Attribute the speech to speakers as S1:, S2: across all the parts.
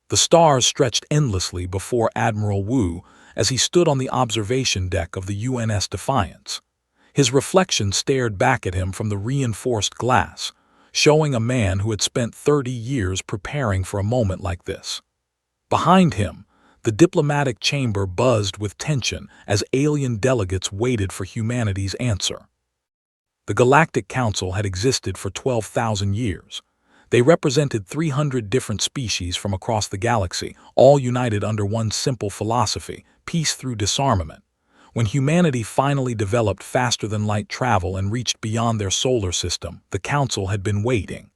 S1: The stars stretched endlessly before Admiral Wu as he stood on the observation deck of the UNS Defiance. His reflection stared back at him from the reinforced glass, showing a man who had spent 30 years preparing for a moment like this. Behind him, the diplomatic chamber buzzed with tension as alien delegates waited for humanity's answer. The Galactic Council had existed for 12,000 years. They represented 300 different species from across the galaxy, all united under one simple philosophy: peace through disarmament. When humanity finally developed faster-than-light travel and reached beyond their solar system, the Council had been waiting.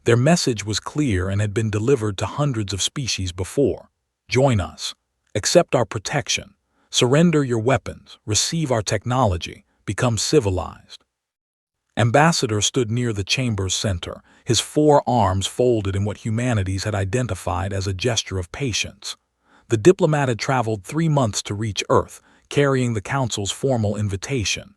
S1: Their message was clear and had been delivered to hundreds of species before. Join us. Accept our protection. Surrender your weapons. Receive our technology. Become civilized. Ambassador stood near the chamber's center, his 4 arms folded in what humanities had identified as a gesture of patience. The diplomat had traveled 3 months to reach Earth, carrying the Council's formal invitation.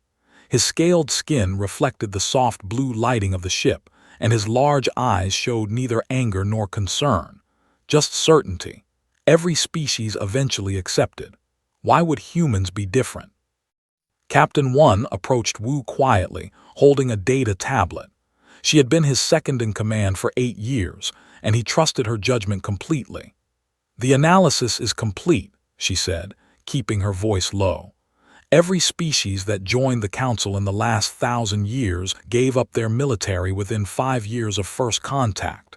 S1: His scaled skin reflected the soft blue lighting of the ship, and his large eyes showed neither anger nor concern, just certainty. Every species eventually accepted. Why would humans be different? Captain 1 approached Wu quietly, holding a data tablet. She had been his second-in-command for 8 years, and he trusted her judgment completely. "The analysis is complete," she said, keeping her voice low. "Every species that joined the Council in the last 1,000 years gave up their military within 5 years of first contact."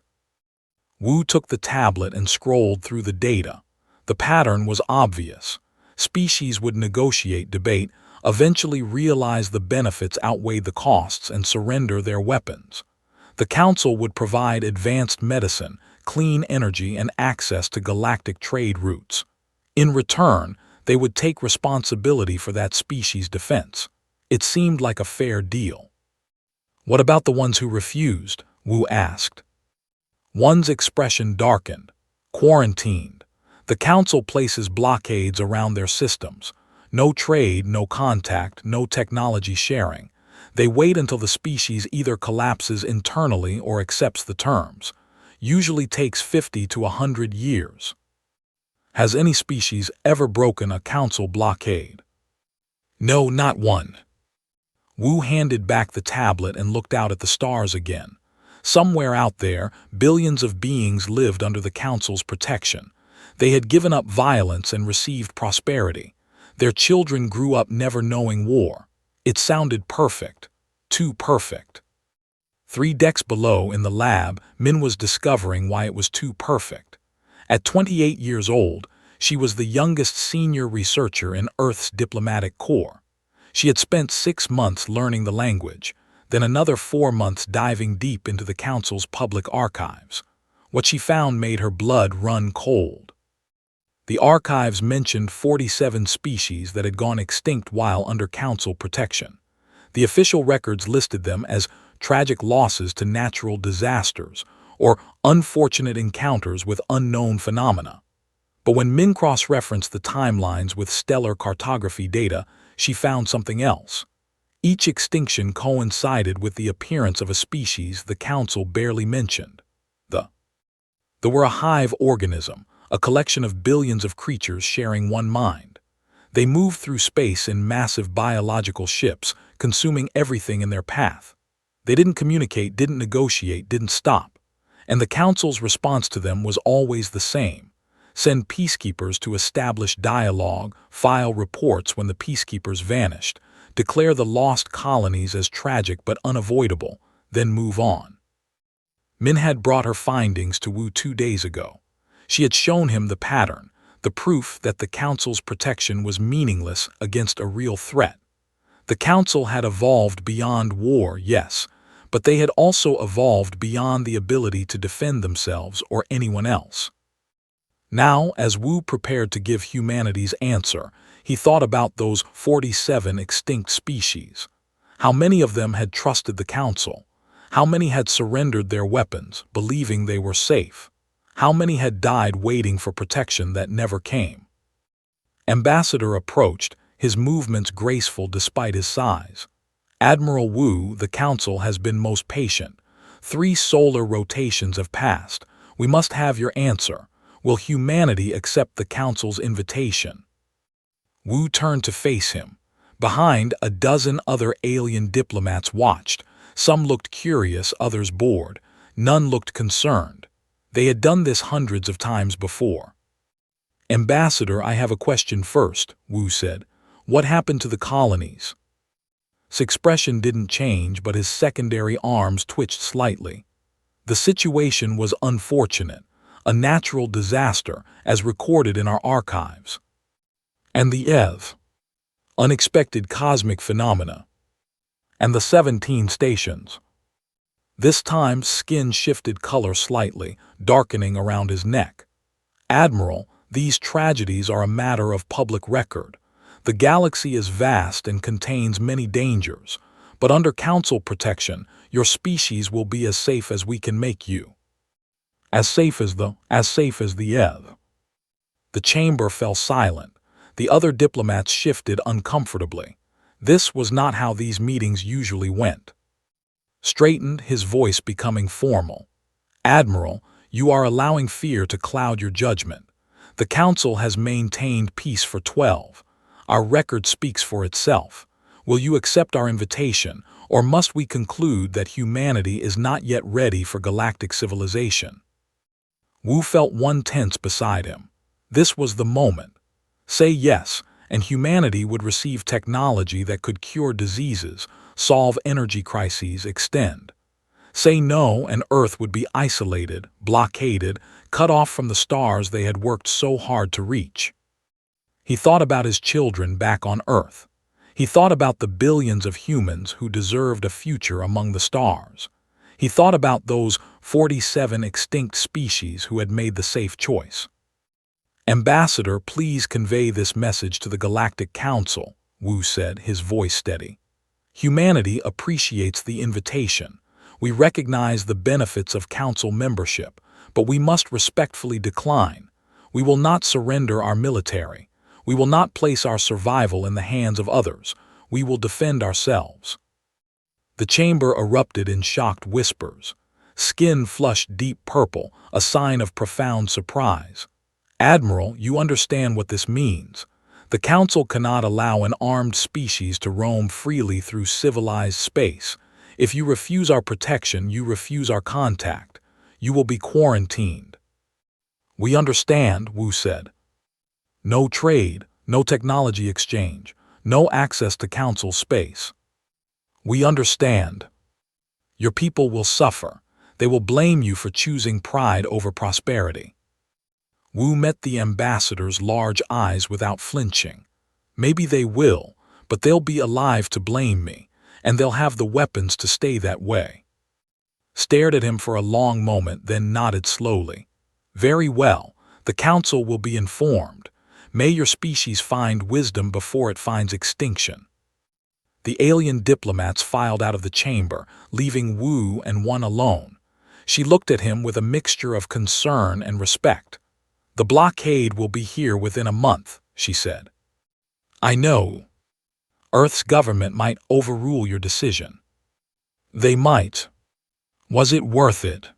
S1: Wu took the tablet and scrolled through the data. The pattern was obvious. Species would negotiate, debate, eventually realize the benefits outweighed the costs and surrender their weapons. The Council would provide advanced medicine, clean energy, and access to galactic trade routes. In return, they would take responsibility for that species' defense. It seemed like a fair deal. "What about the ones who refused?" Wu asked. One's expression darkened. "Quarantined. The Council places blockades around their systems. No trade, no contact, no technology sharing. They wait until the species either collapses internally or accepts the terms. Usually takes 50 to 100 years. Has any species ever broken a Council blockade?" "No, not one." Wu handed back the tablet and looked out at the stars again. Somewhere out there, billions of beings lived under the Council's protection. They had given up violence and received prosperity. Their children grew up never knowing war. It sounded perfect. Too perfect. 3 decks below, in the lab, Min was discovering why it was too perfect. At 28 years old, she was the youngest senior researcher in Earth's diplomatic corps. She had spent 6 months learning the language, then another 4 months diving deep into the Council's public archives. What she found made her blood run cold. The archives mentioned 47 species that had gone extinct while under Council protection. The official records listed them as tragic losses to natural disasters or unfortunate encounters with unknown phenomena. But when Min cross-referenced the timelines with stellar cartography data, she found something else. Each extinction coincided with the appearance of a species the Council barely mentioned. They were a hive organism, a collection of billions of creatures sharing one mind. They moved through space in massive biological ships, consuming everything in their path. They didn't communicate, didn't negotiate, didn't stop. And the Council's response to them was always the same: send peacekeepers to establish dialogue, file reports when the peacekeepers vanished, declare the lost colonies as tragic but unavoidable, then move on. Min had brought her findings to Wu 2 days ago. She had shown him the pattern, the proof that the Council's protection was meaningless against a real threat. The Council had evolved beyond war, yes, but they had also evolved beyond the ability to defend themselves or anyone else. Now, as Wu prepared to give humanity's answer, he thought about those 47 extinct species. How many of them had trusted the Council? How many had surrendered their weapons, believing they were safe? How many had died waiting for protection that never came? Ambassador approached, his movements graceful despite his size. "Admiral Wu, the Council has been most patient. 3 solar rotations have passed. We must have your answer. Will humanity accept the Council's invitation? Wu turned to face him. Behind, a dozen other alien diplomats watched. Some looked curious, others bored. None looked concerned. They had done this hundreds of times before. "Ambassador, I have a question first," Wu said. "What happened to the colonies?" His expression didn't change, but his secondary arms twitched slightly. The situation was unfortunate, a natural disaster as recorded in our archives. And the unexpected cosmic phenomena. And the 17 stations. This time, skin shifted color slightly, darkening around his neck. "Admiral, these tragedies are a matter of public record. The galaxy is vast and contains many dangers, but under Council protection, your species will be as safe as we can make you." As safe as the The chamber fell silent. The other diplomats shifted uncomfortably. This was not how these meetings usually went. Straightened, his voice becoming formal. "Admiral, you are allowing fear to cloud your judgment. The Council has maintained peace for 12. Our record speaks for itself. Will you accept our invitation, or must we conclude that humanity is not yet ready for galactic civilization?" Wu felt one tense beside him. This was the moment. Say yes, and humanity would receive technology that could cure diseases, solve energy crises, extend. Say no, and Earth would be isolated, blockaded, cut off from the stars they had worked so hard to reach. He thought about his children back on Earth. He thought about the billions of humans who deserved a future among the stars. He thought about those 47 extinct species who had made the safe choice. "Ambassador, please convey this message to the Galactic Council," Wu said, his voice steady. "Humanity appreciates the invitation. We recognize the benefits of Council membership, but we must respectfully decline. We will not surrender our military. We will not place our survival in the hands of others. We will defend ourselves." The chamber erupted in shocked whispers. Skin flushed deep purple, a sign of profound surprise. "Admiral, you understand what this means. The Council cannot allow an armed species to roam freely through civilized space. If you refuse our protection, you refuse our contact. You will be quarantined." "We understand," Wu said. "No trade, no technology exchange, no access to Council space." "We understand. Your people will suffer. They will blame you for choosing pride over prosperity." Wu met the ambassador's large eyes without flinching. "Maybe they will, but they'll be alive to blame me, and they'll have the weapons to stay that way." Stared at him for a long moment, then nodded slowly. "Very well, the Council will be informed. May your species find wisdom before it finds extinction." The alien diplomats filed out of the chamber, leaving Wu and one alone. She looked at him with a mixture of concern and respect. "The blockade will be here within a month," she said. "I know. Earth's government might overrule your decision." "They might. Was it worth it?"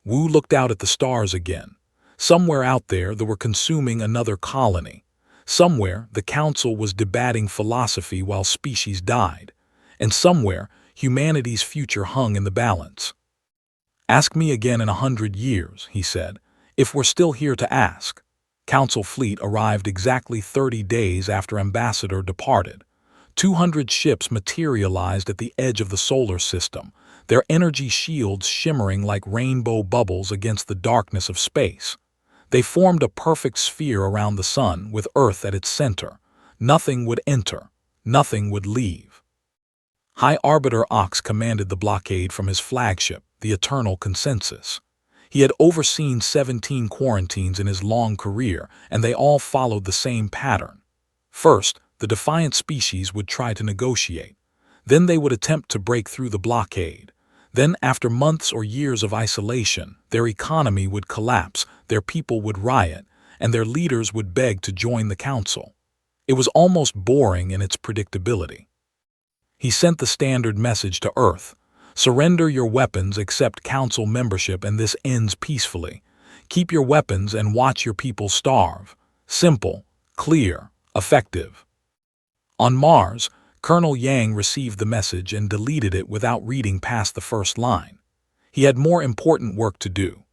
S1: Wu looked out at the stars again. Somewhere out there they were consuming another colony. Somewhere the Council was debating philosophy while species died. And somewhere humanity's future hung in the balance. "Ask me again in 100 years," he said, "if we're still here to ask." Council fleet arrived exactly 30 days after Ambassador departed. 200 ships materialized at the edge of the solar system, their energy shields shimmering like rainbow bubbles against the darkness of space. They formed a perfect sphere around the sun, with Earth at its center. Nothing would enter, nothing would leave. High Arbiter Ox commanded the blockade from his flagship, the Eternal Consensus. He had overseen 17 quarantines in his long career, and they all followed the same pattern. First, the defiant species would try to negotiate. Then they would attempt to break through the blockade. Then, after months or years of isolation, their economy would collapse, their people would riot, and their leaders would beg to join the Council. It was almost boring in its predictability. He sent the standard message to Earth: "Surrender your weapons, accept Council membership, and this ends peacefully. Keep your weapons and watch your people starve. Simple, clear, effective. On Mars, Colonel Yang received the message and deleted it without reading past the first line. He had more important work to do.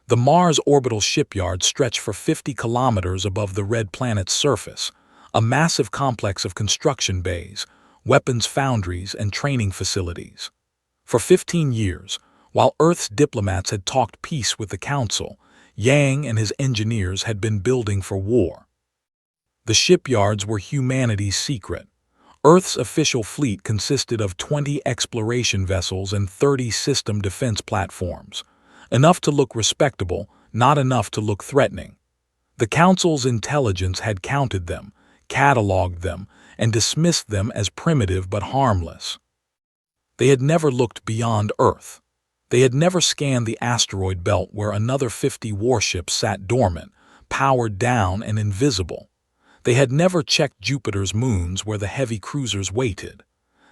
S1: The Mars orbital shipyard stretched for 50 kilometers above the red planet's surface, a massive complex of construction bays, weapons foundries, and training facilities. For 15 years, while Earth's diplomats had talked peace with the Council, Yang and his engineers had been building for war. The shipyards were humanity's secret. Earth's official fleet consisted of 20 exploration vessels and 30 system defense platforms. Enough to look respectable, not enough to look threatening. The Council's intelligence had counted them, cataloged them, and dismissed them as primitive but harmless. They had never looked beyond Earth. They had never scanned the asteroid belt where another 50 warships sat dormant, powered down and invisible. They had never checked Jupiter's moons where the heavy cruisers waited.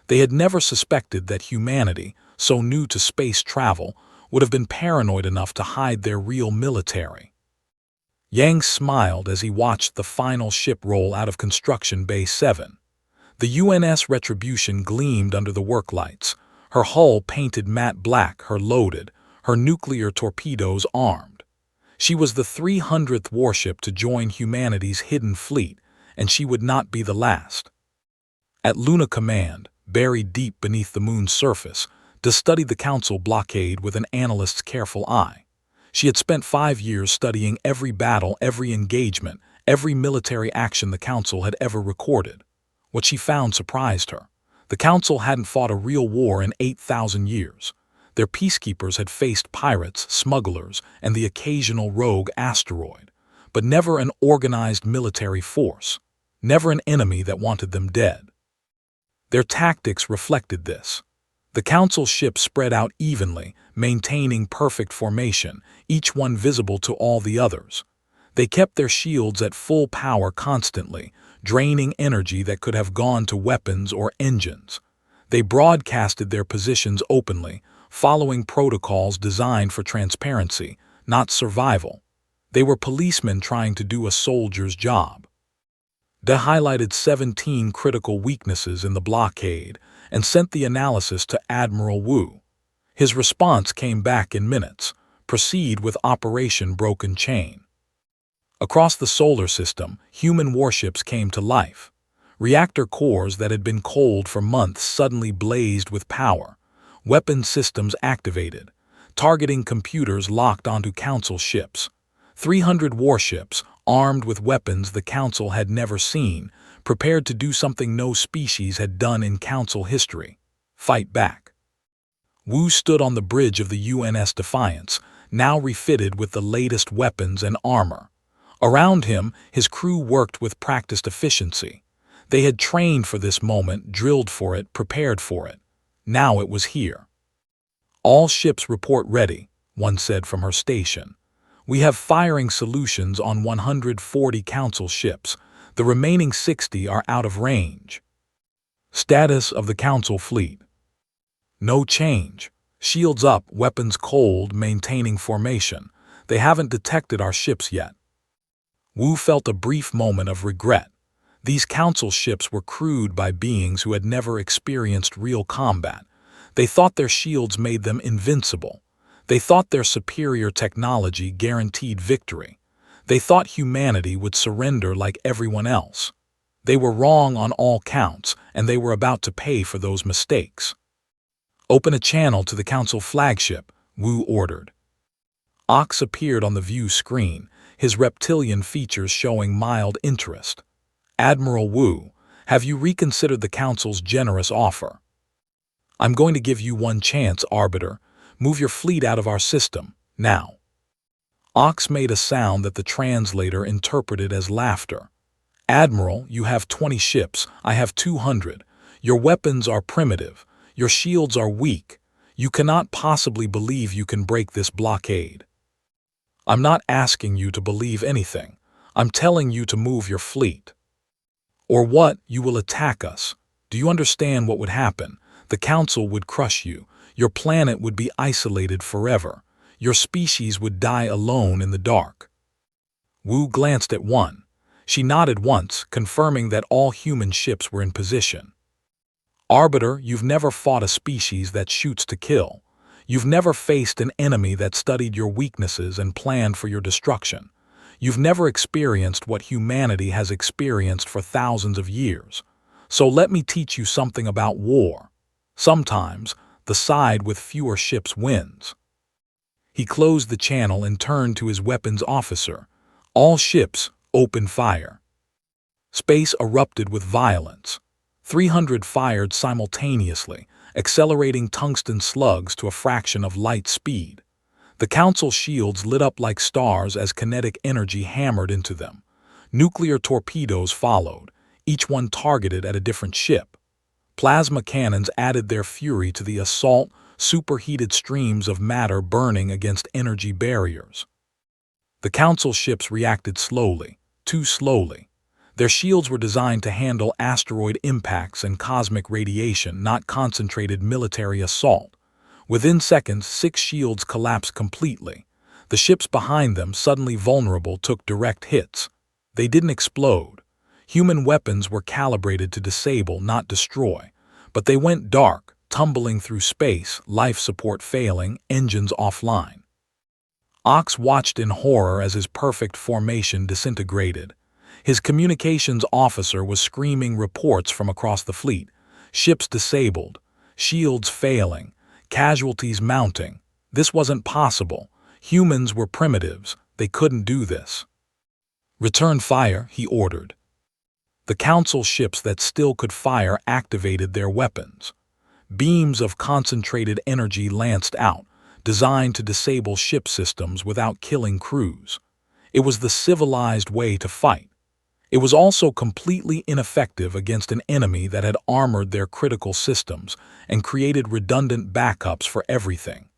S1: They had never suspected that humanity, so new to space travel, would have been paranoid enough to hide their real military. Yang smiled as he watched the final ship roll out of Construction Bay 7. The UNS Retribution gleamed under the work lights, her hull painted matte black, her nuclear torpedoes armed. She was the 300th warship to join humanity's hidden fleet, and she would not be the last. At Luna Command, buried deep beneath the moon's surface, to study the Council blockade with an analyst's careful eye. She had spent 5 years studying every battle, every engagement, every military action the Council had ever recorded. What she found surprised her. The Council hadn't fought a real war in 8,000 years. Their peacekeepers had faced pirates, smugglers, and the occasional rogue asteroid, but never an organized military force, never an enemy that wanted them dead. Their tactics reflected this. The Council ships spread out evenly, maintaining perfect formation, each one visible to all the others. They kept their shields at full power constantly, draining energy that could have gone to weapons or engines. They broadcasted their positions openly, following protocols designed for transparency, not survival. They were policemen trying to do a soldier's job. They highlighted 17 critical weaknesses in the blockade and sent the analysis to Admiral Wu. His response came back in minutes. Proceed with Operation Broken Chain. Across the solar system, human warships came to life. Reactor cores that had been cold for months suddenly blazed with power. Weapon systems activated. Targeting computers locked onto Council ships. 300 warships, armed with weapons the Council had never seen, prepared to do something no species had done in Council history: fight back. Wu stood on the bridge of the UNS Defiance, now refitted with the latest weapons and armor. Around him, his crew worked with practiced efficiency. They had trained for this moment, drilled for it, prepared for it. Now it was here. All ships report ready, one said from her station. We have firing solutions on 140 Council ships. The remaining 60 are out of range. Status of the Council fleet: no change. Shields up, weapons cold, maintaining formation. They haven't detected our ships yet. Wu felt a brief moment of regret. These Council ships were crewed by beings who had never experienced real combat. They thought their shields made them invincible. They thought their superior technology guaranteed victory. They thought humanity would surrender like everyone else. They were wrong on all counts, and they were about to pay for those mistakes. Open a channel to the Council flagship, Wu ordered. Ox appeared on the view screen, his reptilian features showing mild interest. Admiral Wu, have you reconsidered the Council's generous offer? I'm going to give you one chance, Arbiter. Move your fleet out of our system, now. Ox made a sound that the translator interpreted as laughter. Admiral, you have 20 ships, I have 200. Your weapons are primitive. Your shields are weak. You cannot possibly believe you can break this blockade. I'm not asking you to believe anything. I'm telling you to move your fleet. Or what? You will attack us. Do you understand what would happen? The Council would crush you. Your planet would be isolated forever. Your species would die alone in the dark. Wu glanced at one. She nodded once, confirming that all human ships were in position. Arbiter, you've never fought a species that shoots to kill. You've never faced an enemy that studied your weaknesses and planned for your destruction. You've never experienced what humanity has experienced for thousands of years. So let me teach you something about war. Sometimes, the side with fewer ships wins. He closed the channel and turned to his weapons officer. All ships, open fire. Space erupted with violence. 300 fired simultaneously, accelerating tungsten slugs to a fraction of light speed. The Council shields lit up like stars as kinetic energy hammered into them. Nuclear torpedoes followed, each one targeted at a different ship. Plasma cannons added their fury to the assault, superheated streams of matter burning against energy barriers. The Council ships reacted slowly, too slowly. Their shields were designed to handle asteroid impacts and cosmic radiation, not concentrated military assault. Within seconds, 6 shields collapsed completely. The ships behind them, suddenly vulnerable, took direct hits. They didn't explode. Human weapons were calibrated to disable, not destroy. But they went dark, tumbling through space, life support failing, engines offline. Ox watched in horror as his perfect formation disintegrated. His communications officer was screaming reports from across the fleet. Ships disabled, shields failing, casualties mounting. This wasn't possible. Humans were primitives. They couldn't do this. Return fire, he ordered. The Council ships that still could fire activated their weapons. Beams of concentrated energy lanced out, designed to disable ship systems without killing crews. It was the civilized way to fight. It was also completely ineffective against an enemy that had armored their critical systems and created redundant backups for everything.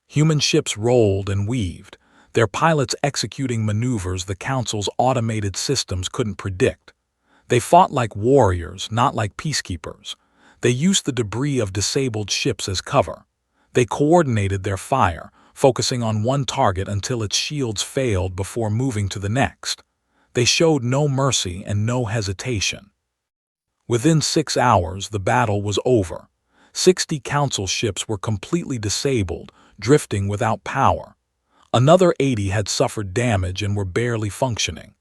S1: Human ships rolled and weaved, their pilots executing maneuvers the Council's automated systems couldn't predict. They fought like warriors, not like peacekeepers. They used the debris of disabled ships as cover. They coordinated their fire, focusing on one target until its shields failed before moving to the next. They showed no mercy and no hesitation. Within 6 hours, the battle was over. 60 Council ships were completely disabled, drifting without power. Another 80 had suffered damage and were barely functioning.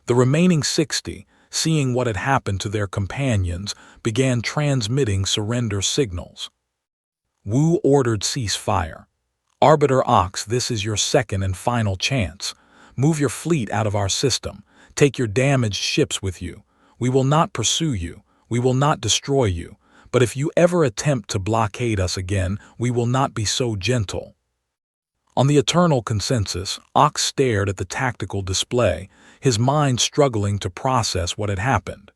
S1: The remaining 60, seeing what had happened to their companions, began transmitting surrender signals. Wu ordered ceasefire. Arbiter Ox, this is your second and final chance. Move your fleet out of our system. Take your damaged ships with you. We will not pursue you. We will not destroy you. But if you ever attempt to blockade us again, we will not be so gentle. On the Eternal Consensus, Ox stared at the tactical display, his mind struggling to process what had happened.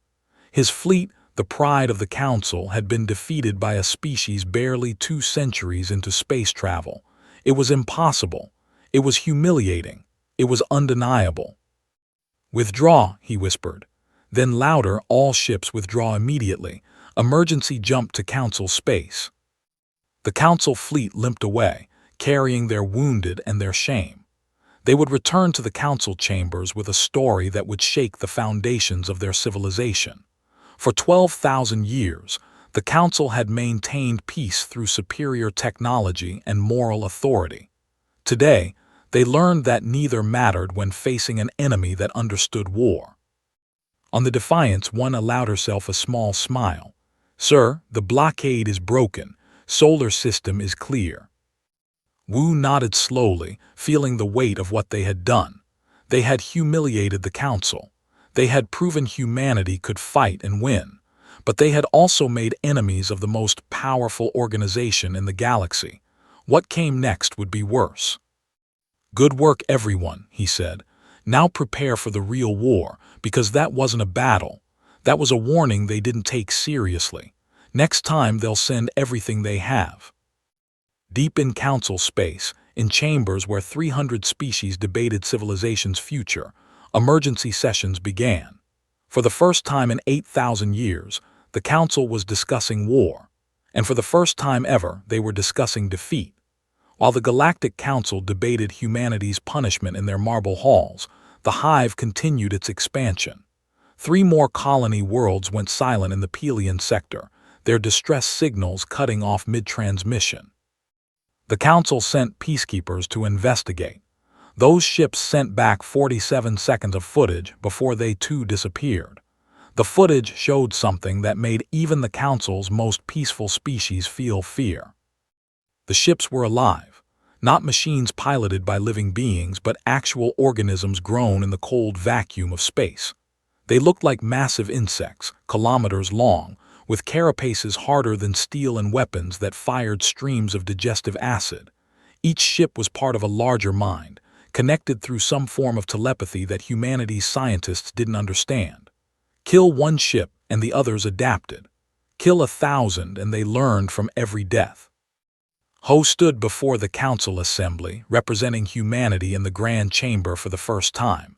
S1: His fleet, the pride of the Council, had been defeated by a species barely 2 centuries into space travel. It was impossible. It was humiliating. It was undeniable. Withdraw, he whispered. Then louder, all ships withdraw immediately. Emergency jump to Council space. The Council fleet limped away, carrying their wounded and their shame. They would return to the Council chambers with a story that would shake the foundations of their civilization. For 12,000 years, the Council had maintained peace through superior technology and moral authority. Today, they learned that neither mattered when facing an enemy that understood war. On the Defiance, one allowed herself a small smile. Sir, the blockade is broken. Solar system is clear. Wu nodded slowly, feeling the weight of what they had done. They had humiliated the Council. They had proven humanity could fight and win. But they had also made enemies of the most powerful organization in the galaxy. What came next would be worse. Good work, everyone, he said. Now prepare for the real war, because that wasn't a battle. That was a warning they didn't take seriously. Next time they'll send everything they have. Deep in Council space, in chambers where 300 species debated civilization's future, emergency sessions began. For the first time in 8,000 years, the Council was discussing war. And for the first time ever, they were discussing defeat. While the Galactic Council debated humanity's punishment in their marble halls, the hive continued its expansion. 3 more colony worlds went silent in the Pelian sector, their distress signals cutting off mid-transmission. The Council sent peacekeepers to investigate. Those ships sent back 47 seconds of footage before they too disappeared. The footage showed something that made even the Council's most peaceful species feel fear. The ships were alive, not machines piloted by living beings but actual organisms grown in the cold vacuum of space. They looked like massive insects, kilometers long, with carapaces harder than steel and weapons that fired streams of digestive acid. Each ship was part of a larger mind, connected through some form of telepathy that humanity's scientists didn't understand. Kill one ship and the others adapted. Kill 1,000 and they learned from every death. Ho stood before the Council Assembly, representing humanity in the Grand Chamber for the first time.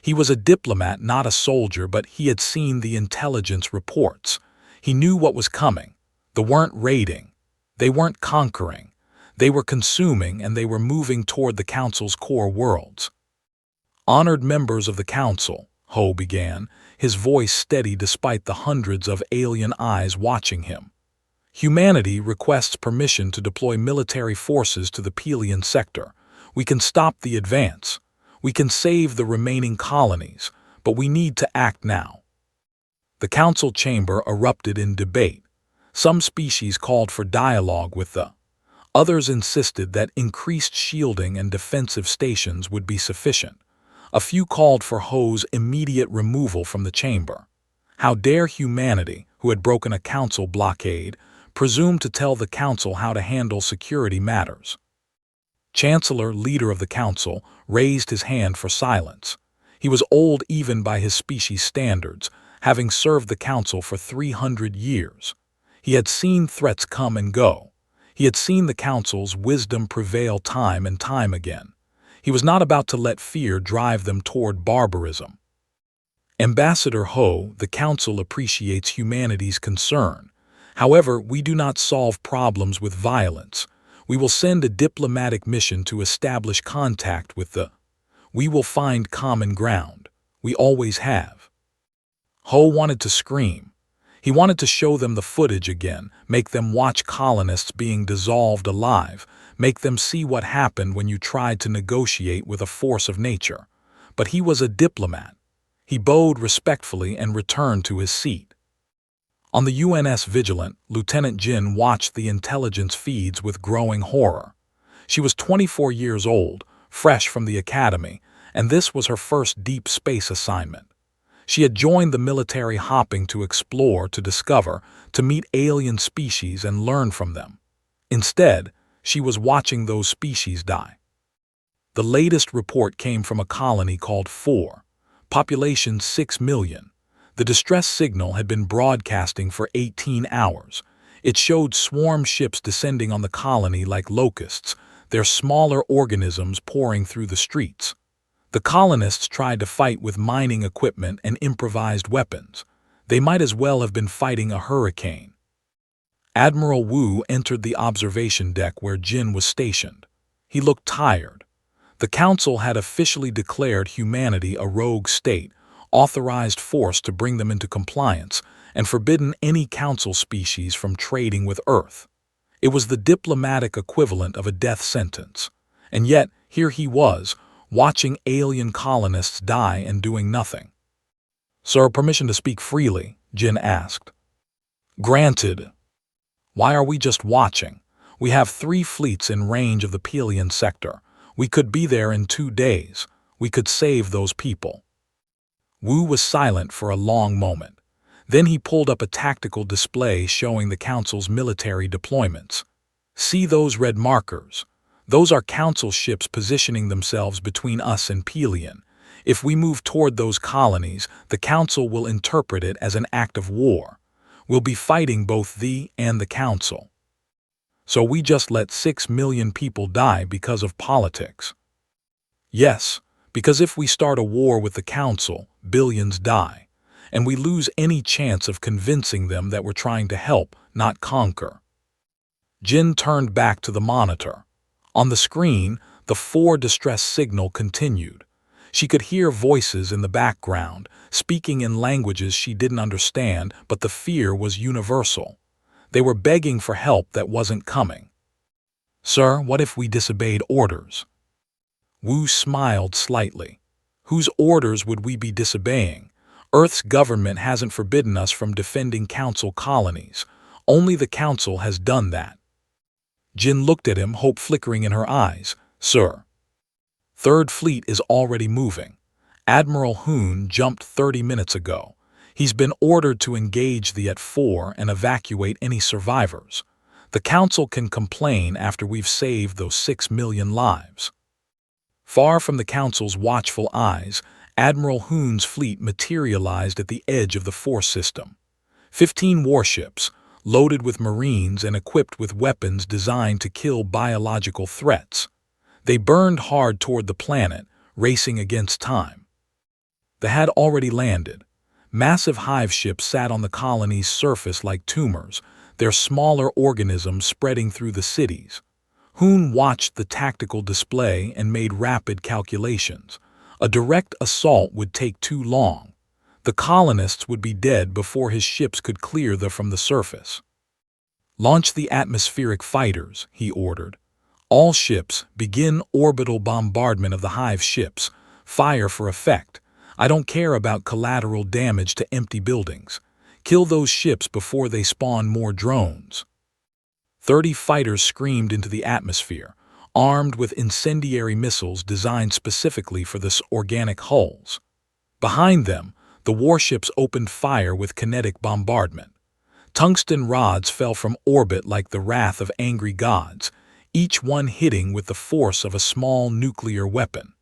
S1: He was a diplomat, not a soldier, but he had seen the intelligence reports. He knew what was coming. They weren't raiding. They weren't conquering. They were consuming, and they were moving toward the Council's core worlds. Honored members of the Council, Ho began, his voice steady despite the hundreds of alien eyes watching him. Humanity requests permission to deploy military forces to the Pelian sector. We can stop the advance. We can save the remaining colonies, but we need to act now. The Council chamber erupted in debate. Some species called for dialogue with the others insisted that increased shielding and defensive stations would be sufficient. A few called for Ho's immediate removal from the chamber. How dare humanity, who had broken a council blockade, presume to tell the Council how to handle security matters? Chancellor, leader of the Council, raised his hand for silence. He was old even by his species' standards, having served the Council for 300 years. He had seen threats come and go. He had seen the Council's wisdom prevail time and time again. He was not about to let fear drive them toward barbarism. Ambassador Ho, the Council appreciates humanity's concern. However, we do not solve problems with violence. We will send a diplomatic mission to establish contact with the. We will find common ground. We always have. Ho wanted to scream. He wanted to show them the footage again, make them watch colonists being dissolved alive, make them see what happened when you tried to negotiate with a force of nature. But he was a diplomat. He bowed respectfully and returned to his seat. On the UNS Vigilant, Lieutenant Jin watched the intelligence feeds with growing horror. She was 24 years old, fresh from the academy, and this was her first deep space assignment. She had joined the military hopping to explore, to discover, to meet alien species and learn from them. Instead, she was watching those species die. The latest report came from a colony called 4, population 6 million. The distress signal had been broadcasting for 18 hours. It showed swarm ships descending on the colony like locusts, their smaller organisms pouring through the streets. The colonists tried to fight with mining equipment and improvised weapons. They might as well have been fighting a hurricane. Admiral Wu entered the observation deck where Jin was stationed. He looked tired. The Council had officially declared humanity a rogue state, authorized force to bring them into compliance, and forbidden any Council species from trading with Earth. It was the diplomatic equivalent of a death sentence. And yet, here he was, watching alien colonists die and doing nothing. "Sir, permission to speak freely?" Jin asked. "Granted." "Why are we just watching? We have 3 fleets in range of the Pelian sector. We could be there in 2 days. We could save those people." Wu was silent for a long moment. Then he pulled up a tactical display showing the Council's military deployments. "See those red markers? Those are Council ships positioning themselves between us and Pelian. If we move toward those colonies, the Council will interpret it as an act of war. We'll be fighting both thee and the Council. So we just let 6 million people die because of politics." "Yes, because if we start a war with the Council, billions die, and we lose any chance of convincing them that we're trying to help, not conquer." Jin turned back to the monitor. On the screen, the 4 distress signal continued. She could hear voices in the background, speaking in languages she didn't understand, but the fear was universal. They were begging for help that wasn't coming. "Sir, what if we disobeyed orders?" Wu smiled slightly. "Whose orders would we be disobeying? Earth's government hasn't forbidden us from defending Council colonies. Only the Council has done that." Jin looked at him, hope flickering in her eyes. "Sir." "Third Fleet is already moving. Admiral Hoon jumped 30 minutes ago. He's been ordered to engage the HFY and evacuate any survivors. The Council can complain after we've saved those 6 million lives." Far from the Council's watchful eyes, Admiral Hoon's fleet materialized at the edge of the force system. 15 warships, loaded with Marines and equipped with weapons designed to kill biological threats. They burned hard toward the planet, racing against time. They had already landed. Massive hive ships sat on the colony's surface like tumors, their smaller organisms spreading through the cities. Hoon watched the tactical display and made rapid calculations. A direct assault would take too long. The colonists would be dead before his ships could clear them from the surface. "Launch the atmospheric fighters," he ordered. "All ships, begin orbital bombardment of the hive ships. Fire for effect. I don't care about collateral damage to empty buildings. Kill those ships before they spawn more drones." 30 fighters screamed into the atmosphere, armed with incendiary missiles designed specifically for the organic hulls. Behind them, the warships opened fire with kinetic bombardment. Tungsten rods fell from orbit like the wrath of angry gods, each one hitting with the force of a small nuclear weapon.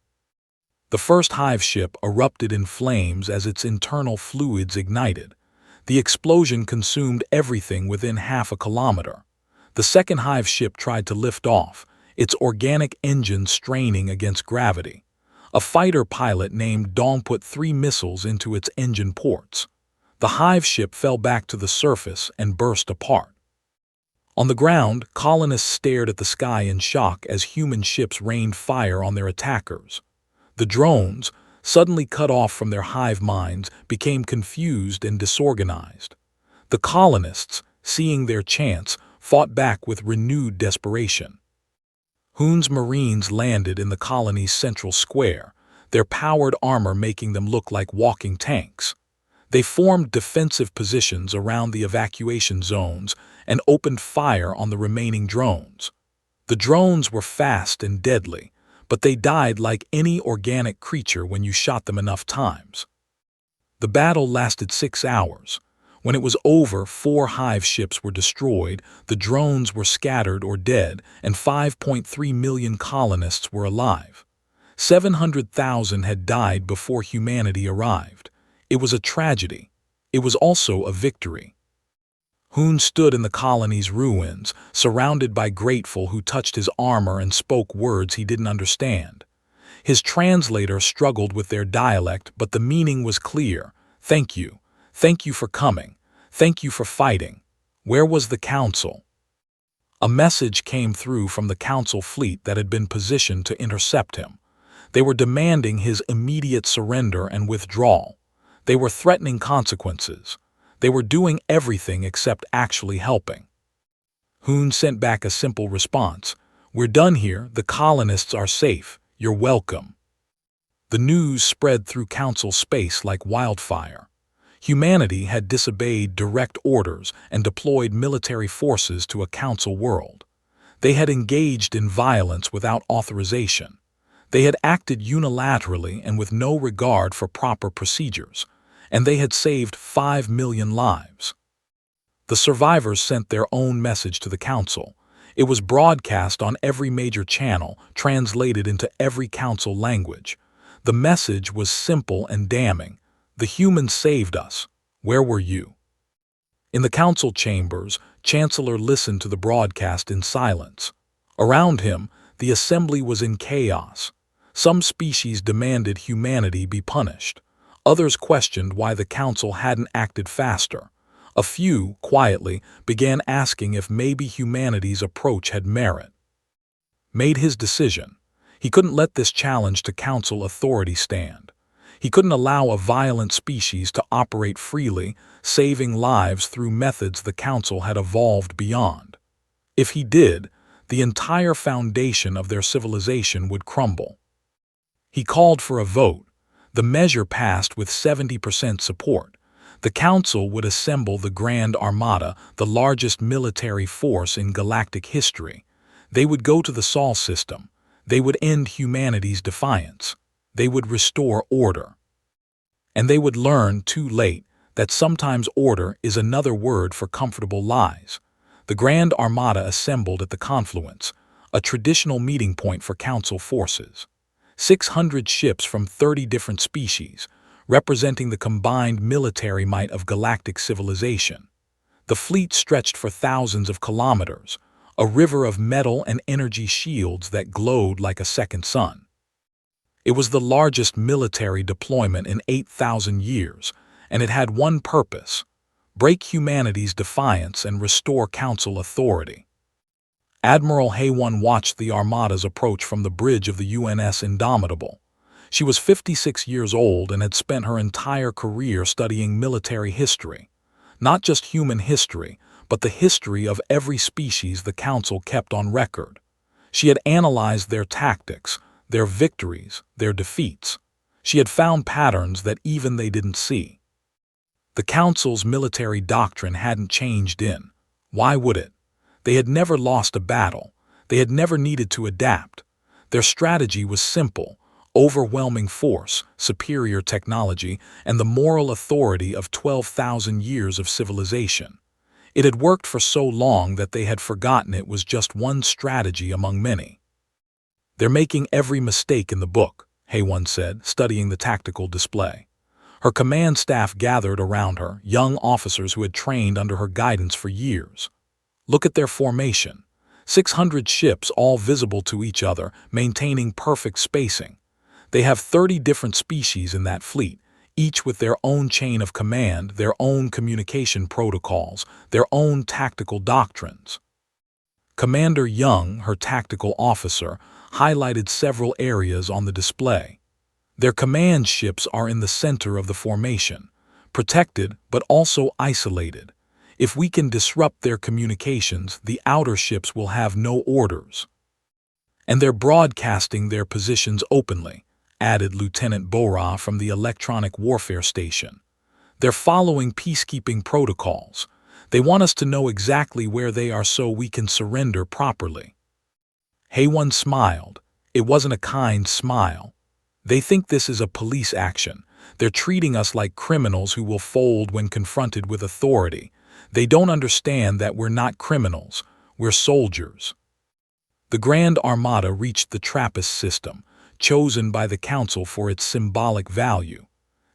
S1: The first hive ship erupted in flames as its internal fluids ignited. The explosion consumed everything within half a kilometer. The second hive ship tried to lift off, its organic engine straining against gravity. A fighter pilot named Dong put 3 missiles into its engine ports. The hive ship fell back to the surface and burst apart. On the ground, colonists stared at the sky in shock as human ships rained fire on their attackers. The drones, suddenly cut off from their hive minds, became confused and disorganized. The colonists, seeing their chance, fought back with renewed desperation. Hoon's Marines landed in the colony's central square, their powered armor making them look like walking tanks. They formed defensive positions around the evacuation zones and opened fire on the remaining drones. The drones were fast and deadly, but they died like any organic creature when you shot them enough times. The battle lasted 6 hours. When it was over, 4 hive ships were destroyed, the drones were scattered or dead, and 5.3 million colonists were alive. 700,000 had died before humanity arrived. It was a tragedy. It was also a victory. Hoon stood in the colony's ruins, surrounded by grateful who touched his armor and spoke words he didn't understand. His translator struggled with their dialect, but the meaning was clear. "Thank you. Thank you for coming. Thank you for fighting. Where was the Council?" A message came through from the Council fleet that had been positioned to intercept him. They were demanding his immediate surrender and withdrawal. They were threatening consequences. They were doing everything except actually helping. Hoon sent back a simple response. "We're done here. The colonists are safe. You're welcome." The news spread through Council space like wildfire. Humanity had disobeyed direct orders and deployed military forces to a Council world. They had engaged in violence without authorization. They had acted unilaterally and with no regard for proper procedures, and they had saved 5 million lives. The survivors sent their own message to the Council. It was broadcast on every major channel, translated into every Council language. The message was simple and damning. "The humans saved us. Where were you?" In the Council chambers, Chancellor listened to the broadcast in silence. Around him, the assembly was in chaos. Some species demanded humanity be punished. Others questioned why the Council hadn't acted faster. A few, quietly, began asking if maybe humanity's approach had merit. made his decision. He couldn't let this challenge to council authority stand. He couldn't allow a violent species to operate freely, saving lives through methods the council had evolved beyond. If he did, the entire foundation of their civilization would crumble. He called for a vote. The measure passed with 70% support. The council would assemble the Grand Armada, the largest military force in galactic history. They would go to the Sol system. They would end humanity's defiance. They would restore order. And they would learn, too late, that sometimes order is another word for comfortable lies. The Grand Armada assembled at the confluence, a traditional meeting point for council forces. 600 ships from 30 different species, representing the combined military might of galactic civilization. The fleet stretched for thousands of kilometers, a river of metal and energy shields that glowed like a second sun. It was the largest military deployment in 8,000 years, and it had one purpose: break humanity's defiance and restore council authority. Admiral Haywan watched the Armada's approach from the bridge of the UNS Indomitable. She was 56 years old and had spent her entire career studying military history. Not just human history, but the history of every species the Council kept on record. She had analyzed their tactics, their victories, their defeats. She had found patterns that even they didn't see. The Council's military doctrine hadn't changed in. Why would it? They had never lost a battle. They had never needed to adapt. Their strategy was simple: overwhelming force, superior technology, and the moral authority of 12,000 years of civilization. It had worked for so long that they had forgotten it was just one strategy among many. "They're making every mistake in the book," Haywan said, studying the tactical display. Her command staff gathered around her, young officers who had trained under her guidance for years. "Look at their formation. 600 ships, all visible to each other, maintaining perfect spacing. They have 30 different species in that fleet, each with their own chain of command, their own communication protocols, their own tactical doctrines." Commander Young, her tactical officer, highlighted several areas on the display. Their command ships are in the center of the formation, protected but also isolated. If we can disrupt their communications, the outer ships will have no orders. "And they're broadcasting their positions openly," added Lieutenant Bora from the electronic warfare station. "They're following peacekeeping protocols. They want us to know exactly where they are so we can surrender properly." Haywan smiled. It wasn't a kind smile. "They think this is a police action. They're treating us like criminals who will fold when confronted with authority. They don't understand that we're not criminals, we're soldiers." The Grand Armada reached the TRAPPIST system, chosen by the Council for its symbolic value.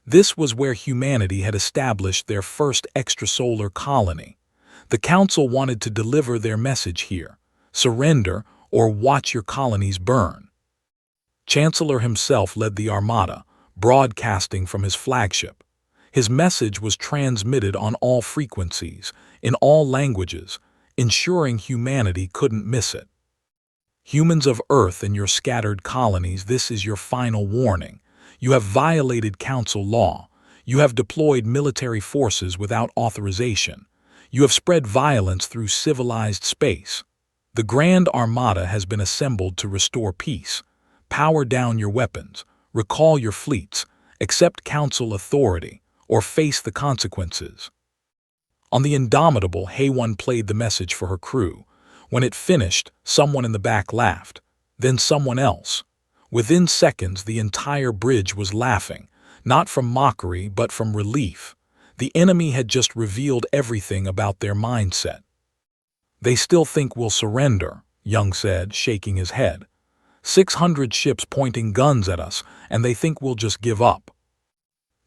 S1: This was where humanity had established their first extrasolar colony. The Council wanted to deliver their message here: surrender or watch your colonies burn. Chancellor himself led the Armada, broadcasting from his flagship. His message was transmitted on all frequencies, in all languages, ensuring humanity couldn't miss it. "Humans of Earth and your scattered colonies, this is your final warning. You have violated Council law. You have deployed military forces without authorization. You have spread violence through civilized space. The Grand Armada has been assembled to restore peace. Power down your weapons, recall your fleets, accept Council authority, or face the consequences." On the Indomitable, Haywan played the message for her crew. When it finished, someone in the back laughed. Then someone else. Within seconds, the entire bridge was laughing, not from mockery but from relief. The enemy had just revealed everything about their mindset. "They still think we'll surrender," Young said, shaking his head. 600 ships pointing guns at us, and they think we'll just give up."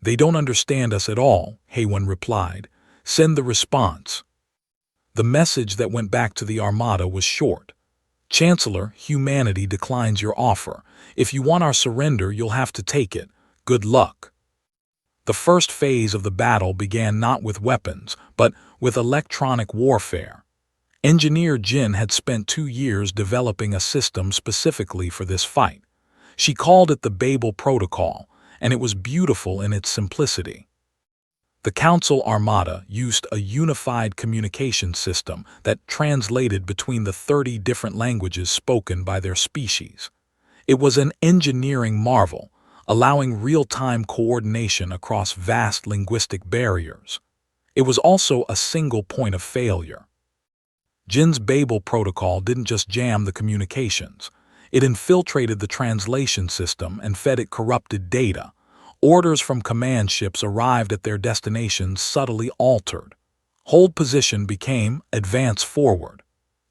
S1: "They don't understand us at all," Haywan replied. "Send the response." The message that went back to the Armada was short. "Chancellor, humanity declines your offer. If you want our surrender, you'll have to take it. Good luck." The first phase of the battle began not with weapons, but with electronic warfare. Engineer Jin had spent 2 years developing a system specifically for this fight. She called it the Babel Protocol, and it was beautiful in its simplicity. The Council Armada used a unified communication system that translated between the 30 different languages spoken by their species. It was an engineering marvel, allowing real-time coordination across vast linguistic barriers. It was also a single point of failure. Jin's Babel protocol didn't just jam the communications. It infiltrated the translation system and fed it corrupted data. Orders from command ships arrived at their destinations subtly altered. Hold position became advance forward.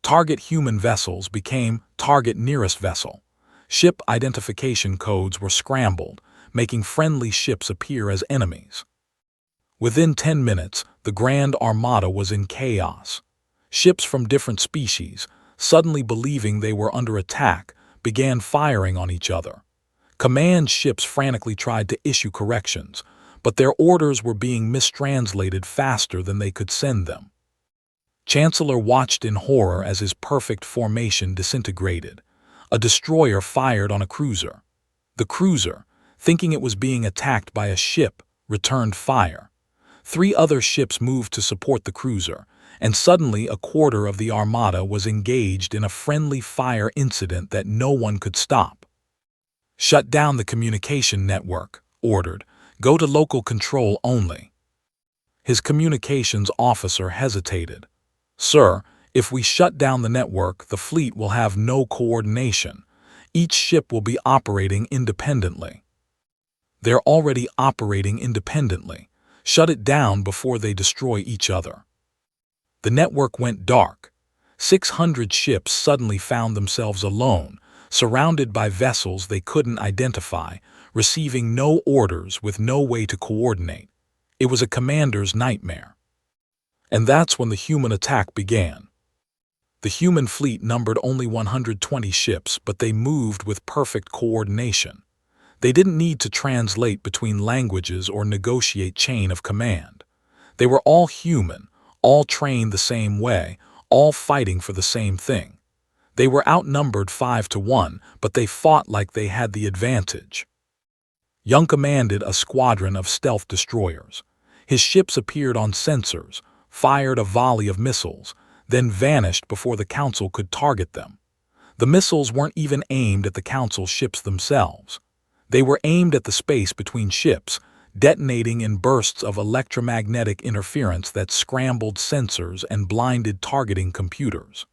S1: Target human vessels became target nearest vessel. Ship identification codes were scrambled, making friendly ships appear as enemies. Within 10 minutes, the Grand Armada was in chaos. Ships from different species, suddenly believing they were under attack, began firing on each other. Command ships frantically tried to issue corrections, but their orders were being mistranslated faster than they could send them. Chancellor watched in horror as his perfect formation disintegrated. A destroyer fired on a cruiser. The cruiser, thinking it was being attacked by a ship, returned fire. 3 other ships moved to support the cruiser, and suddenly a quarter of the armada was engaged in a friendly fire incident that no one could stop. "Shut down the communication network," ordered. "Go to local control only." His communications officer hesitated. "Sir, if we shut down the network, the fleet will have no coordination. Each ship will be operating independently." "They're already operating independently. Shut it down before they destroy each other." The network went dark. 600 ships suddenly found themselves alone, surrounded by vessels they couldn't identify, receiving no orders with no way to coordinate. It was a commander's nightmare. And that's when the human attack began. The human fleet numbered only 120 ships, but they moved with perfect coordination. They didn't need to translate between languages or negotiate chain of command. They were all human, all trained the same way, all fighting for the same thing. They were outnumbered 5-1, but they fought like they had the advantage. Young commanded a squadron of stealth destroyers. His ships appeared on sensors, fired a volley of missiles, then vanished before the Council could target them. The missiles weren't even aimed at the Council ships themselves. They were aimed at the space between ships, detonating in bursts of electromagnetic interference that scrambled sensors and blinded targeting computers.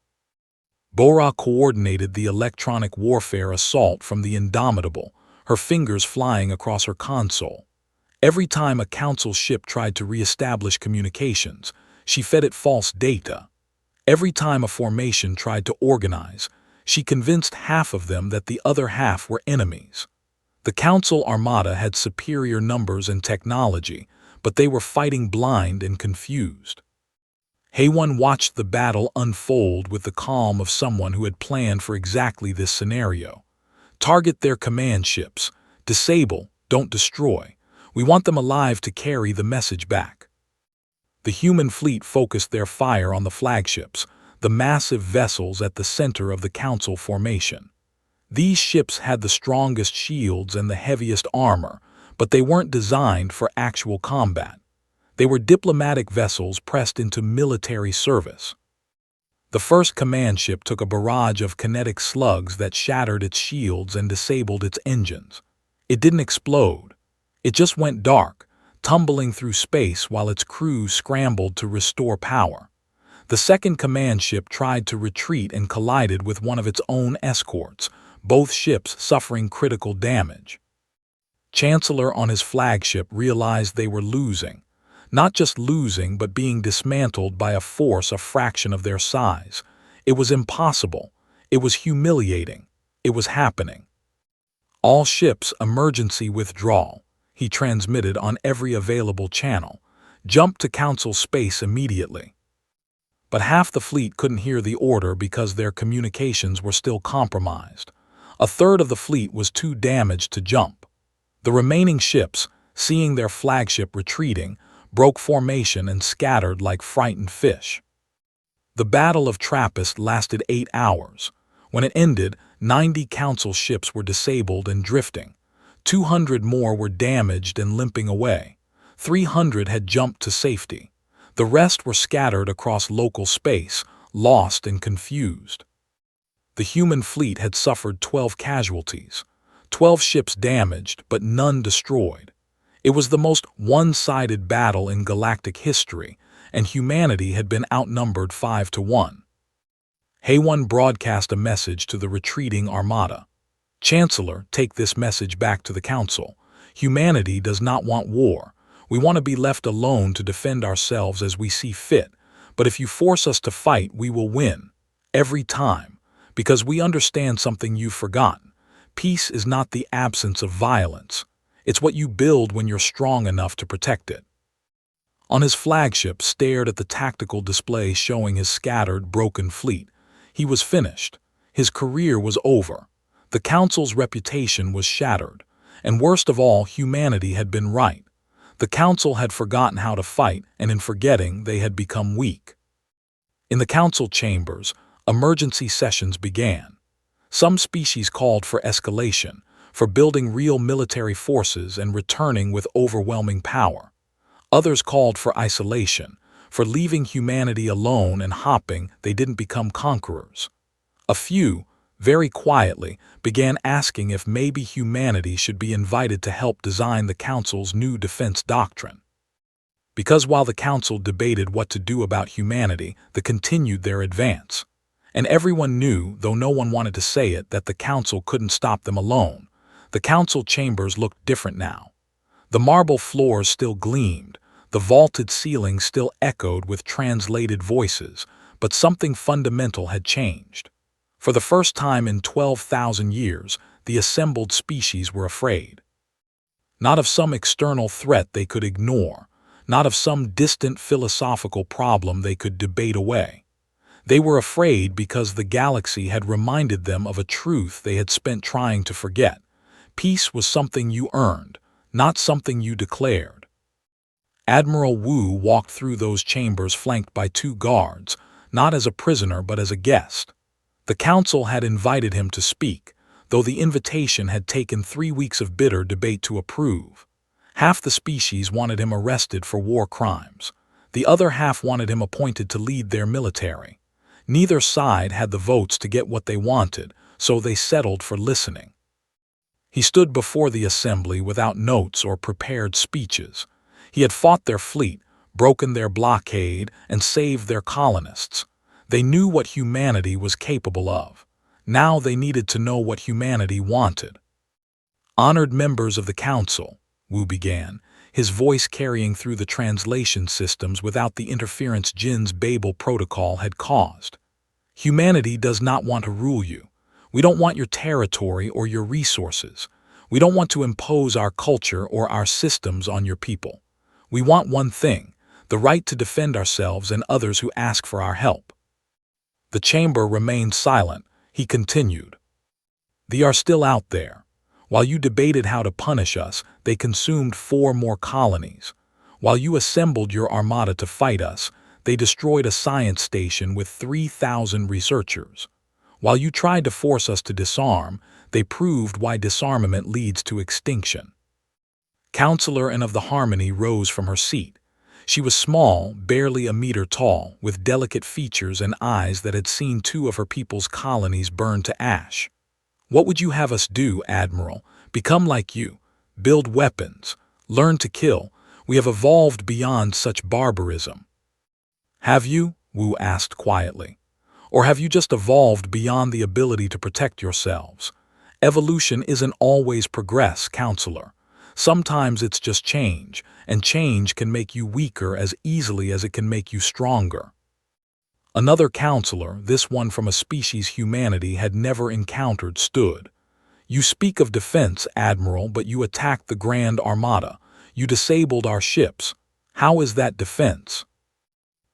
S1: Bora coordinated the electronic warfare assault from the Indomitable, her fingers flying across her console. Every time a Council ship tried to re-establish communications, she fed it false data. Every time a formation tried to organize, she convinced half of them that the other half were enemies. The Council Armada had superior numbers and technology, but they were fighting blind and confused. Haewon watched the battle unfold with the calm of someone who had planned for exactly this scenario. Target their command ships. Disable, don't destroy. We want them alive to carry the message back. The human fleet focused their fire on the flagships, the massive vessels at the center of the Council formation. These ships had the strongest shields and the heaviest armor, but they weren't designed for actual combat. They were diplomatic vessels pressed into military service. The first command ship took a barrage of kinetic slugs that shattered its shields and disabled its engines. It didn't explode. It just went dark, tumbling through space while its crew scrambled to restore power. The second command ship tried to retreat and collided with one of its own escorts, both ships suffering critical damage. Chancellor on his flagship realized they were losing. Not just losing, but being dismantled by a force a fraction of their size. It was impossible. It was humiliating. It was happening. "All ships, emergency withdrawal," he transmitted on every available channel. "Jump to Council space immediately." But half the fleet couldn't hear the order because their communications were still compromised. A third of the fleet was too damaged to jump. The remaining ships, seeing their flagship retreating, broke formation and scattered like frightened fish. The Battle of Trappist lasted 8 hours. When it ended, 90 Council ships were disabled and drifting. 200 more were damaged and limping away. 300 had jumped to safety. The rest were scattered across local space, lost and confused. The human fleet had suffered 12 casualties. 12 ships damaged, but none destroyed. It was the most one-sided battle in galactic history, and humanity had been outnumbered 5-1. HFY broadcast a message to the retreating armada. Chancellor, take this message back to the Council. Humanity does not want war. We want to be left alone to defend ourselves as we see fit, but if you force us to fight, we will win. Every time. Because we understand something you've forgotten. Peace is not the absence of violence. It's what you build when you're strong enough to protect it. On his flagship stared at the tactical display showing his scattered, broken fleet. He was finished. His career was over. The Council's reputation was shattered. And worst of all, humanity had been right. The Council had forgotten how to fight, and in forgetting, they had become weak. In the Council chambers, emergency sessions began. Some species called for escalation, for building real military forces and returning with overwhelming power. Others called for isolation, for leaving humanity alone and hopping they didn't become conquerors. A few, very quietly, began asking if maybe humanity should be invited to help design the Council's new defense doctrine. Because while the Council debated what to do about humanity, they continued their advance. And everyone knew, though no one wanted to say it, that the Council couldn't stop them alone. The Council chambers looked different now. The marble floors still gleamed, the vaulted ceilings still echoed with translated voices, but something fundamental had changed. For the first time in 12,000 years, the assembled species were afraid. Not of some external threat they could ignore, not of some distant philosophical problem they could debate away. They were afraid because the galaxy had reminded them of a truth they had spent trying to forget. Peace was something you earned, not something you declared. Admiral Wu walked through those chambers flanked by 2 guards, not as a prisoner but as a guest. The Council had invited him to speak, though the invitation had taken 3 weeks of bitter debate to approve. Half the species wanted him arrested for war crimes. The other half wanted him appointed to lead their military. Neither side had the votes to get what they wanted, so they settled for listening. He stood before the assembly without notes or prepared speeches. He had fought their fleet, broken their blockade, and saved their colonists. They knew what humanity was capable of. Now they needed to know what humanity wanted. Honored members of the Council, Wu began, his voice carrying through the translation systems without the interference Jin's Babel protocol had caused. Humanity does not want to rule you. We don't want your territory or your resources. We don't want to impose our culture or our systems on your people. We want one thing, the right to defend ourselves and others who ask for our help. The chamber remained silent. He continued. They are still out there. While you debated how to punish us, they consumed 4 more colonies. While you assembled your armada to fight us, they destroyed a science station with 3,000 researchers. While you tried to force us to disarm, they proved why disarmament leads to extinction. Counselor and of the Harmony rose from her seat. She was small, barely a meter tall, with delicate features and eyes that had seen 2 of her people's colonies burned to ash. What would you have us do, Admiral? Become like you. Build weapons. Learn to kill. We have evolved beyond such barbarism. Have you? Wu asked quietly. Or have you just evolved beyond the ability to protect yourselves? Evolution isn't always progress, Counselor. Sometimes it's just change, and change can make you weaker as easily as it can make you stronger. Another counselor, this one from a species humanity had never encountered, stood. You speak of defense, Admiral, but you attacked the Grand Armada. You disabled our ships. How is that defense?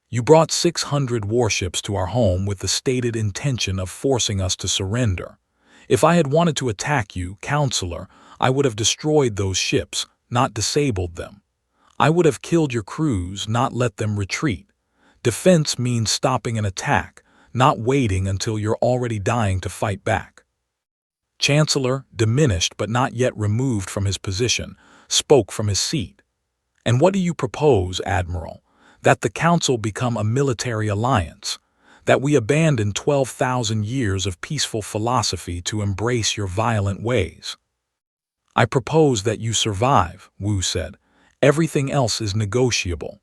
S1: You brought 600 warships to our home with the stated intention of forcing us to surrender. If I had wanted to attack you, Counselor, I would have destroyed those ships, not disabled them. I would have killed your crews, not let them retreat. Defense means stopping an attack, not waiting until you're already dying to fight back. Chancellor, diminished but not yet removed from his position, spoke from his seat. "And what do you propose, Admiral? That the Council become a military alliance? That we abandon 12,000 years of peaceful philosophy to embrace your violent ways?" "I propose that you survive," Wu said. "Everything else is negotiable."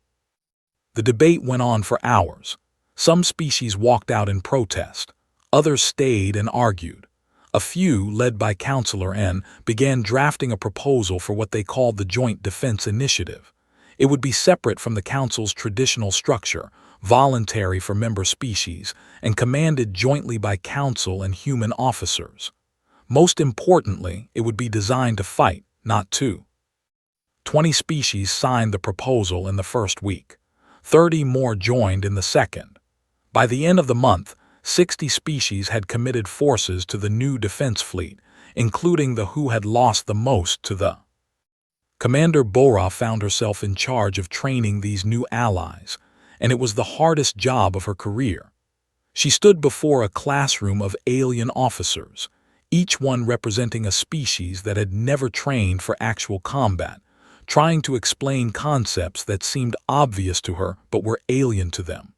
S1: The debate went on for hours. Some species walked out in protest. Others stayed and argued. A few, led by Counselor N, began drafting a proposal for what they called the Joint Defense Initiative. It would be separate from the Council's traditional structure, voluntary for member species, and commanded jointly by Council and human officers. Most importantly, it would be designed to fight, not to. 20 species signed the proposal in the first week. 30 more joined in the second. By the end of the month, 60 species had committed forces to the new defense fleet, including the who had lost the most to the. Commander Bora found herself in charge of training these new allies, and it was the hardest job of her career. She stood before a classroom of alien officers, each one representing a species that had never trained for actual combat, trying to explain concepts that seemed obvious to her but were alien to them.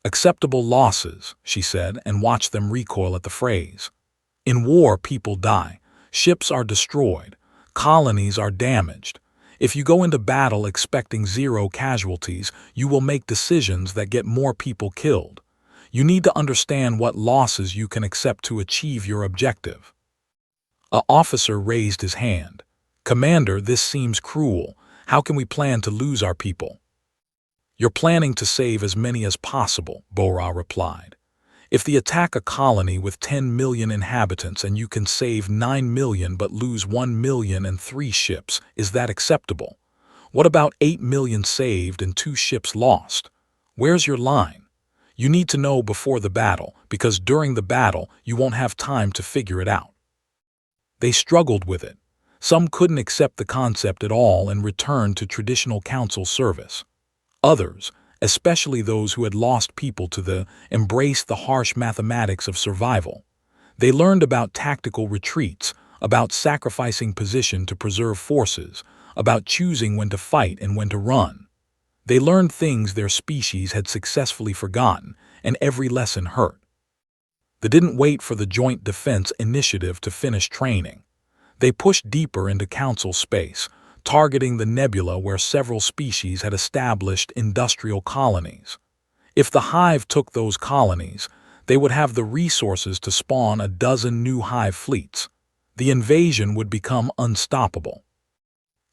S1: "Acceptable losses," she said, and watched them recoil at the phrase. "In war, people die. Ships are destroyed. Colonies are damaged. If you go into battle expecting 0 casualties, you will make decisions that get more people killed. You need to understand what losses you can accept to achieve your objective." An officer raised his hand. "Commander, this seems cruel. How can we plan to lose our people?" "You're planning to save as many as possible," Bora replied. "If they attack a colony with 10 million inhabitants and you can save 9 million but lose 1 million and 3 ships, is that acceptable? What about 8 million saved and 2 ships lost? Where's your line? You need to know before the battle, because during the battle you won't have time to figure it out." They struggled with it. Some couldn't accept the concept at all and returned to traditional council service. Others, especially those who had lost people to the, embraced the harsh mathematics of survival. They learned about tactical retreats, about sacrificing position to preserve forces, about choosing when to fight and when to run. They learned things their species had successfully forgotten, and every lesson hurt. They didn't wait for the Joint Defense Initiative to finish training. They pushed deeper into council space, targeting the nebula where several species had established industrial colonies. If the hive took those colonies, they would have the resources to spawn a dozen new hive fleets. The invasion would become unstoppable.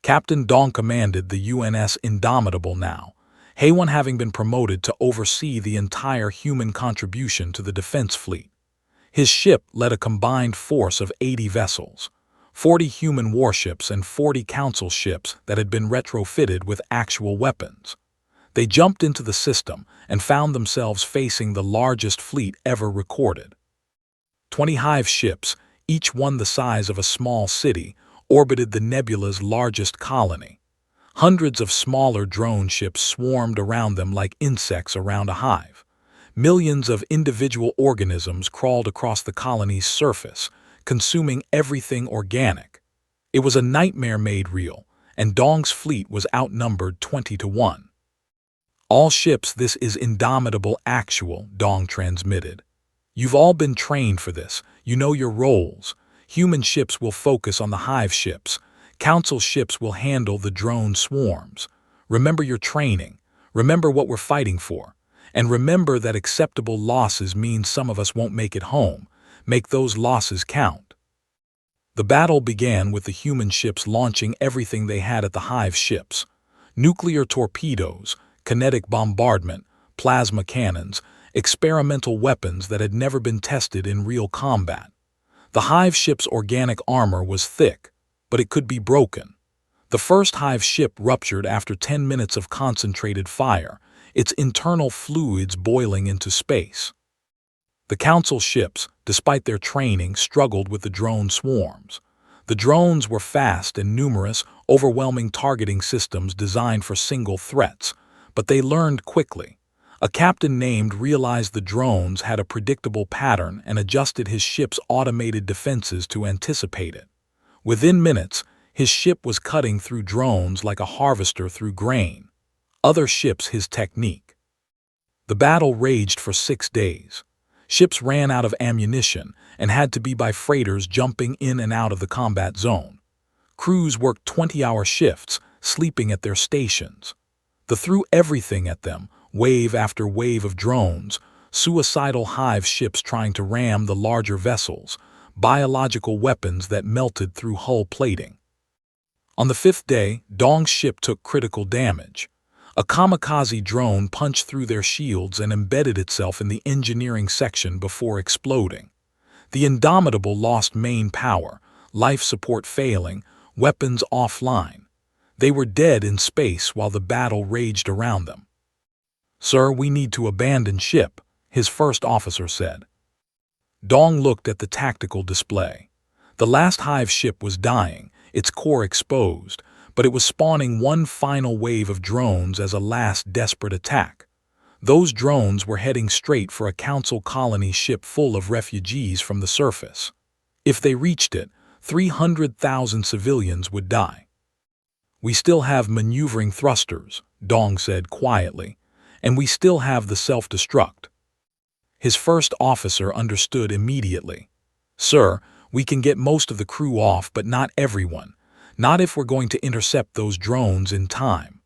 S1: Captain Dong commanded the UNS Indomitable now, Haywan having been promoted to oversee the entire human contribution to the defense fleet. His ship led a combined force of 80 vessels. 40 human warships and 40 council ships that had been retrofitted with actual weapons. They jumped into the system and found themselves facing the largest fleet ever recorded. 20 hive ships, each one the size of a small city, orbited the nebula's largest colony. Hundreds of smaller drone ships swarmed around them like insects around a hive. Millions of individual organisms crawled across the colony's surface, consuming everything organic. It was a nightmare made real, and Dong's fleet was outnumbered 20 to 1. "All ships, this is Indomitable Actual," Dong transmitted. "You've all been trained for this. You know your roles. Human ships will focus on the hive ships. Council ships will handle the drone swarms. Remember your training. Remember what we're fighting for. And remember that acceptable losses mean some of us won't make it home. Make those losses count." The battle began with the human ships launching everything they had at the hive ships. Nuclear torpedoes, kinetic bombardment, plasma cannons, experimental weapons that had never been tested in real combat. The hive ship's organic armor was thick, but it could be broken. The first hive ship ruptured after 10 minutes of concentrated fire, its internal fluids boiling into space. The council ships, despite their training, struggled with the drone swarms. The drones were fast and numerous, overwhelming targeting systems designed for single threats, but they learned quickly. A captain named realized the drones had a predictable pattern and adjusted his ship's automated defenses to anticipate it. Within minutes, his ship was cutting through drones like a harvester through grain. Other ships his technique. The battle raged for 6 days. Ships ran out of ammunition and had to be by freighters jumping in and out of the combat zone. Crews worked 20-hour shifts, sleeping at their stations. They threw everything at them, wave after wave of drones, suicidal hive ships trying to ram the larger vessels, biological weapons that melted through hull plating. On the 5th day, Dong's ship took critical damage. A kamikaze drone punched through their shields and embedded itself in the engineering section before exploding. The Indomitable lost main power, life support failing, weapons offline. They were dead in space while the battle raged around them. "Sir, we need to abandon ship," his first officer said. Dong looked at the tactical display. The last hive ship was dying, its core exposed, but it was spawning one final wave of drones as a last desperate attack. Those drones were heading straight for a council colony ship full of refugees from the surface. If they reached it, 300,000 civilians would die. "We still have maneuvering thrusters," Dong said quietly, "and we still have the self-destruct." His first officer understood immediately. "Sir, we can get most of the crew off, but not everyone. Not if we're going to intercept those drones in time."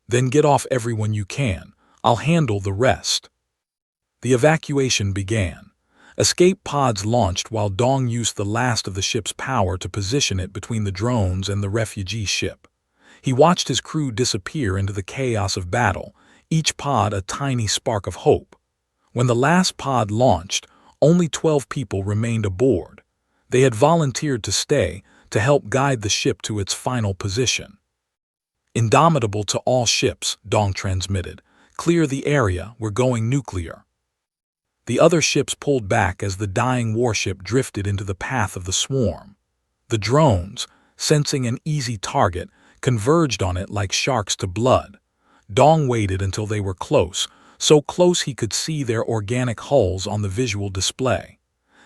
S1: "Then get off everyone you can. I'll handle the rest." The evacuation began. Escape pods launched while Dong used the last of the ship's power to position it between the drones and the refugee ship. He watched his crew disappear into the chaos of battle, each pod a tiny spark of hope. When the last pod launched, only 12 people remained aboard. They had volunteered to stay, to help guide the ship to its final position. "Indomitable to all ships," Dong transmitted. "Clear the area, we're going nuclear." The other ships pulled back as the dying warship drifted into the path of the swarm. The drones, sensing an easy target, converged on it like sharks to blood. Dong waited until they were close, so close he could see their organic hulls on the visual display.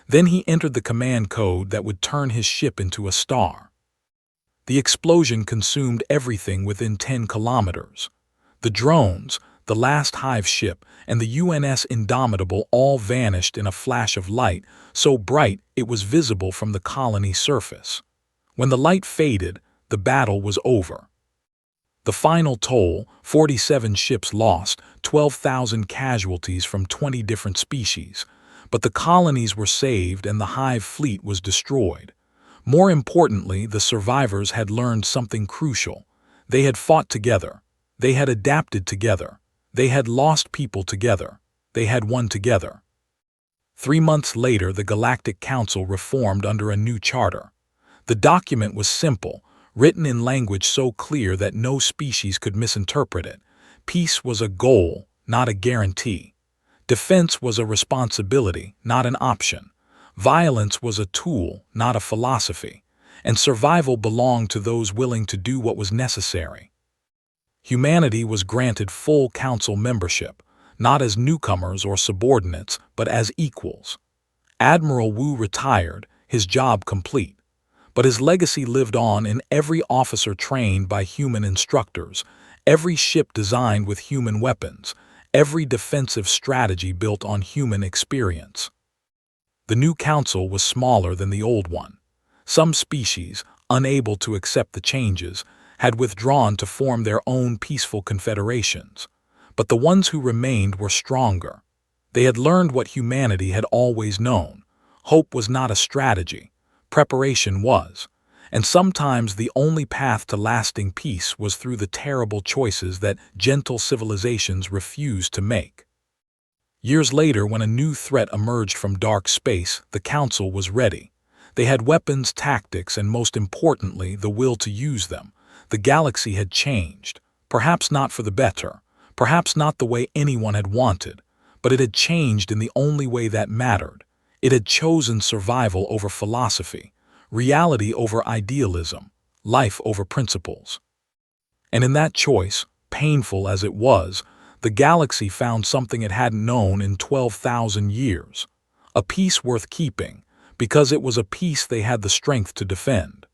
S1: Then he entered the command code that would turn his ship into a star. The explosion consumed everything within 10 kilometers. The drones, the last hive ship, and the UNS Indomitable all vanished in a flash of light, so bright it was visible from the colony surface. When the light faded, the battle was over. The final toll, 47 ships lost, 12,000 casualties from 20 different species. But the colonies were saved and the hive fleet was destroyed. More importantly, the survivors had learned something crucial. They had fought together. They had adapted together. They had lost people together. They had won together. 3 months later, the Galactic Council reformed under a new charter. The document was simple, written in language so clear that no species could misinterpret it. Peace was a goal, not a guarantee. Defense was a responsibility, not an option. Violence was a tool, not a philosophy. And survival belonged to those willing to do what was necessary. Humanity was granted full council membership, not as newcomers or subordinates, but as equals. Admiral Wu retired, his job complete. But his legacy lived on in every officer trained by human instructors, every ship designed with human weapons, every defensive strategy built on human experience. The new council was smaller than the old one. Some species, unable to accept the changes, had withdrawn to form their own peaceful confederations. But the ones who remained were stronger. They had learned what humanity had always known. Hope was not a strategy. Preparation was. And sometimes the only path to lasting peace was through the terrible choices that gentle civilizations refused to make. Years later, when a new threat emerged from dark space, the Council was ready. They had weapons, tactics, and most importantly, the will to use them. The galaxy had changed. Perhaps not for the better. Perhaps not the way anyone had wanted. But it had changed in the only way that mattered. It had chosen survival over philosophy, reality over idealism, life over principles. And in that choice, painful as it was, the galaxy found something it hadn't known in 12,000 years. A piece worth keeping, because it was a piece they had the strength to defend.